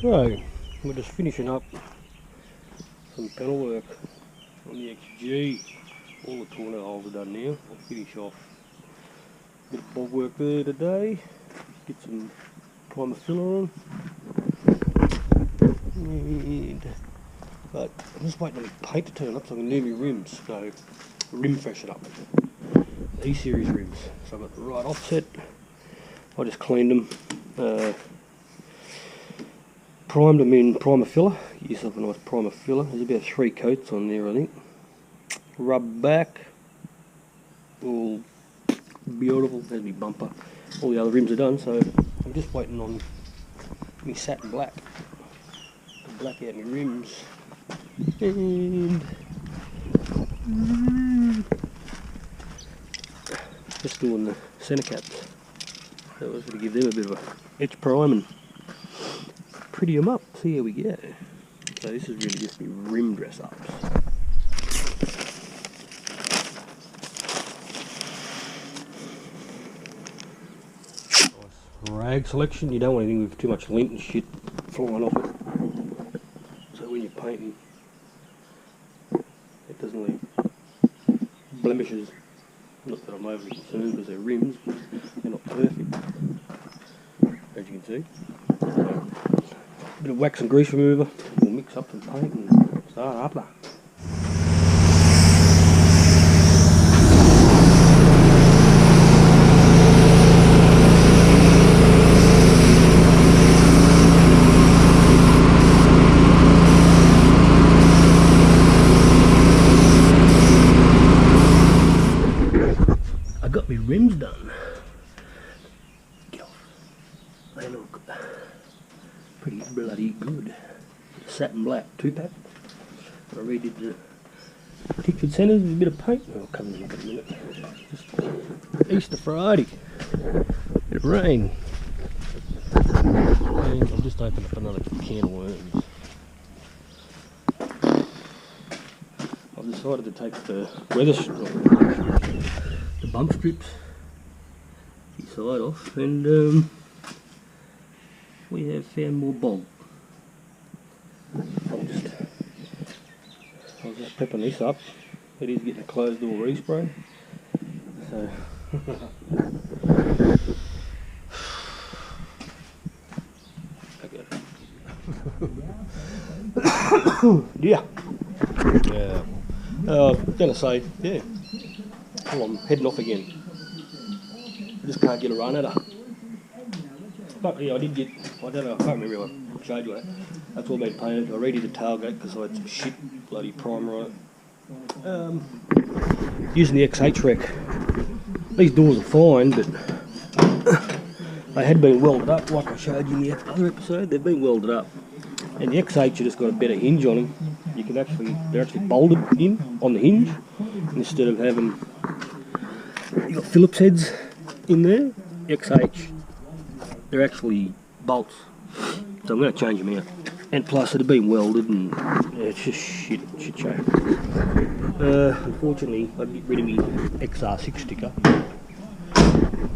So, we're just finishing up some panel work on the XG. All the corner holes are done now. I'll finish off a bit of bog work there today. Get some primer filler on. But I'm just waiting on my paint to turn up so I can do my rims. So, rim freshen up. E-series rims. So I've got the right offset. I just cleaned them. Primed them in primer filler. Get yourself a nice primer filler. There's about 3 coats on there, I think. Rub back. All beautiful. There's my bumper. All the other rims are done, so I'm just waiting on my satin black to black out my rims. And just doing the centre caps. So I was going to give them a bit of a etch prime and pretty them up. So here we go. So this is really just my rim dress ups. Nice rag selection. You don't want anything with too much lint and shit flying off it. So when you're painting, it doesn't leave blemishes. Not that I'm overly concerned because they're rims, but they're not perfect, as you can see. A bit of wax and grease remover, we'll mix up some paint and start up there. I got my rims done. Get off. They look pretty bloody good. Satin black 2-pack. I redid the Tickford centres with a bit of paint. I'll come in a minute. Just Easter Friday. Bit of rain. And I'll just open up another can of worms. I've decided to take the weather the bump strips side off, and we have found more bog. I was just prepping this up. It is getting a closed door respray. So yeah. I was gonna say, yeah. Well, I'm heading off again. I just can't get a run at her. But yeah, I did get, I don't know, I can't remember if I showed you that. That's all been painted. I redid the tailgate because I had some shit bloody primer on it. Using the XH rec. These doors are fine, but they had been welded up like I showed you in the other episode. They've been welded up. And the XH just got a better hinge on them. You can actually, they're actually bolted in on the hinge instead of having, you got Phillips heads in there. XH, they're actually bolts. So I'm going to change them out. And plus it had been welded and it's just shit show. Unfortunately I had to get rid of my XR6 sticker.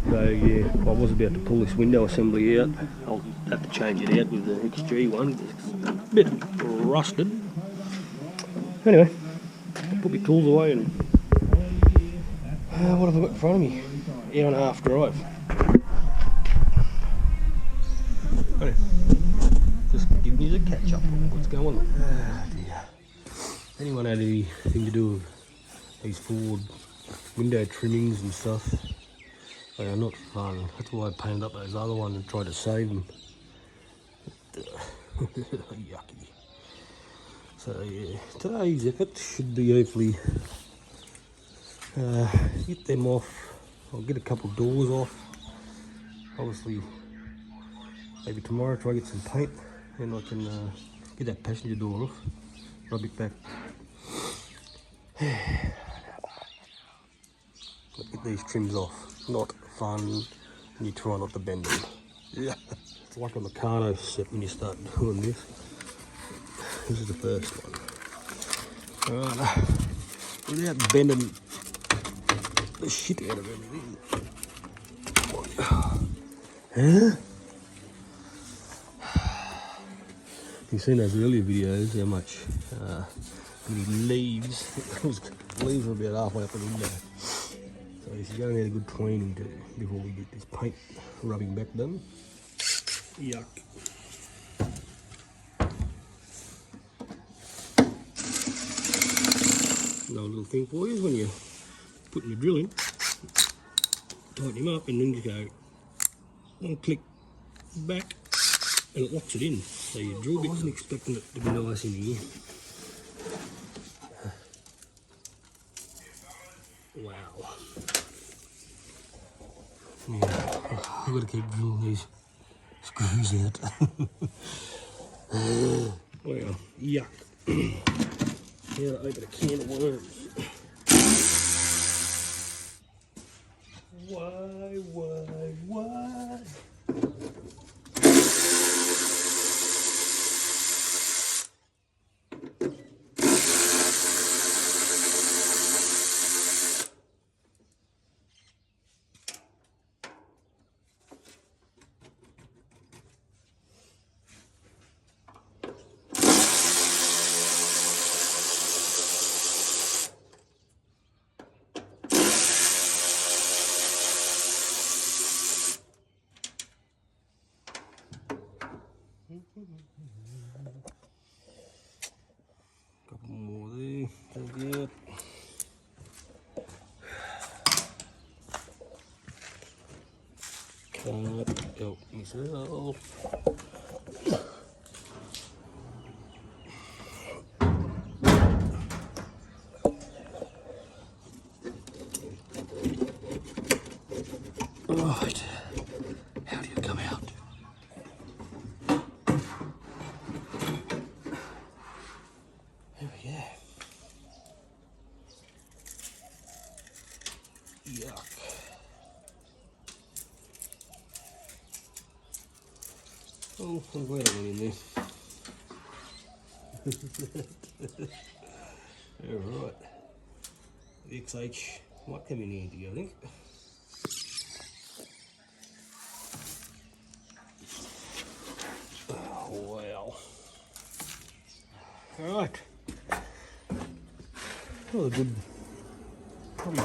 So yeah, I was about to pull this window assembly out. I'll have to change it out with the XG one. It's a bit rusted. Anyway, put my tools away and what have I got in front of me? Hour and a half drive. Anyway, just giving you the catch up on what's going on. Oh dear. Anyone had anything to do with these forward window trimmings and stuff? They are not fun. That's why I painted up those other ones and tried to save them. Yucky. So yeah, today's effort should be hopefully get them off. I'll get a couple of doors off. Obviously, maybe tomorrow try to get some paint and I can get that passenger door off. Rub it back. Get these trims off. Not fun, and you try not to bend them. Yeah, it's like a Meccano set when you start doing this. This is the first one. Alright, without bending the shit out of everything. Huh? You've seen those earlier videos, how much many leaves. Those leaves are about halfway up the window. So this is going to need a good cleaning too before we get this paint rubbing back done. Yuck. Another little thing for you is when you're putting your drill in, tighten him up and then you go one click back and it locks it in. So your drill bit isn't expecting it to be nice in here. Wow. Yeah, I've got to keep drilling these screws out. Well, yuck. Now to open a can of worms. Why? Couple more there, that's good. Can't help myself. Right, how do you come out? There we go. Yuck. Oh, I'm glad I went in there. Alright. The XH might come in handy, I think. Oh, wow. Alright. Well, a good, probably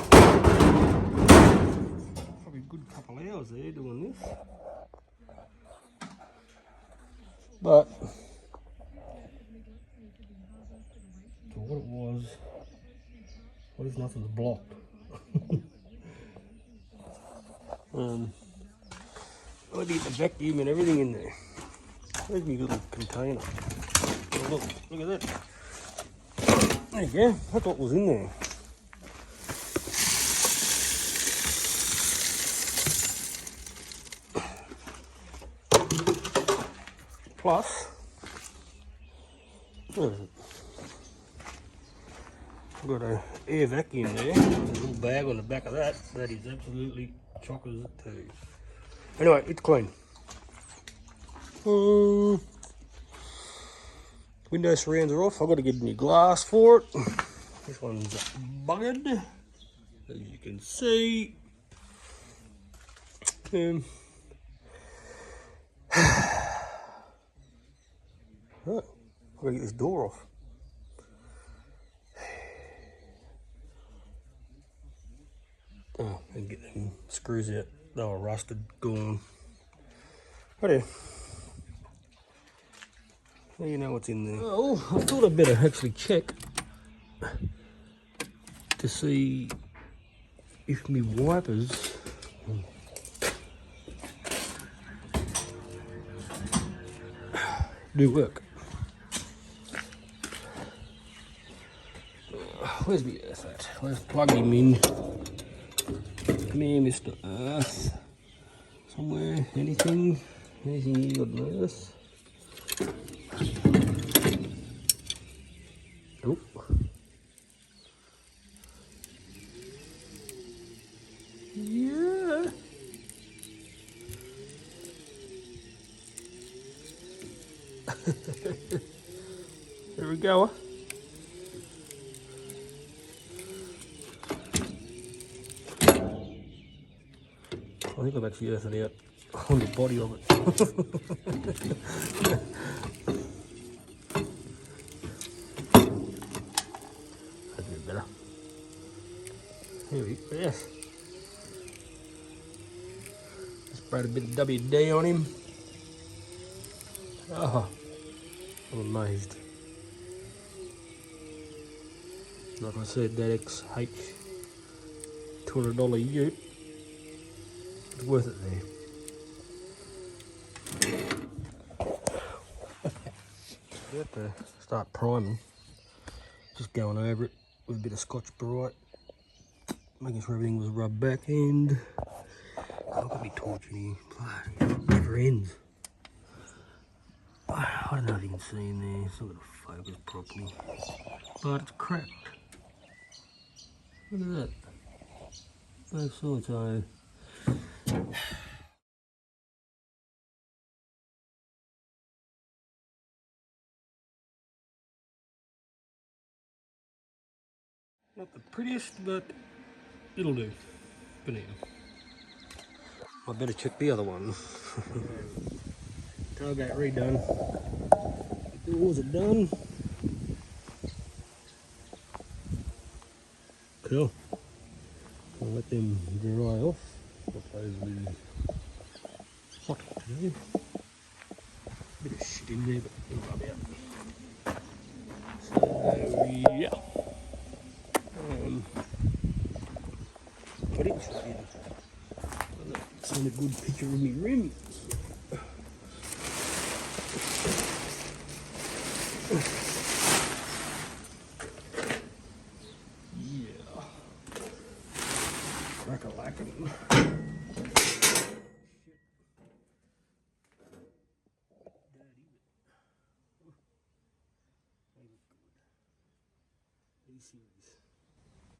a good couple of hours there doing this. But so what it was, what if nothing's blocked? I did the vacuum and everything in there. There's my little container. Oh, look at that. There you go, that's what was in there. Plus, where is it? I've got an air vacuum there. There's a little bag on the back of that. That is absolutely chockers too. Anyway, it's clean. Window surrounds are off. I've got to get a new glass for it. This one's buggered, as you can see. Right, I've got to get this door off. Oh, and get them screws out. They were rusted, gone. Right here. Now you know what's in there. Oh, I thought I'd better actually check to see if my wipers do work. Where's my earth at? Let's plug him in. Come here, Mr. Earth. Somewhere, anything you got on earth? Oh. Yeah. There we go. I think I've actually earthed it out on the body of it. Yes. Sprayed a bit of WD on him. Oh, I'm amazed. Like I said, that XH $200 ute, it's worth it there. About to start priming. Just going over it with a bit of Scotch-Brite, making sure everything was rubbed back, and I've got my torch in here. Bloody, it never ends. I don't know if you can see in there, it's not going to focus properly, but it's cracked. Look at that. Both sides, so not the prettiest, but it'll do for now. I better check the other one. Tailgate redone. The doors are done. Cool. I'll let them dry off. Supposedly hot today. Bit of shit in there, but it'll rub out. So yeah. But it's seen a good picture of me rim. Yeah. Crack-a-lackin'. These series.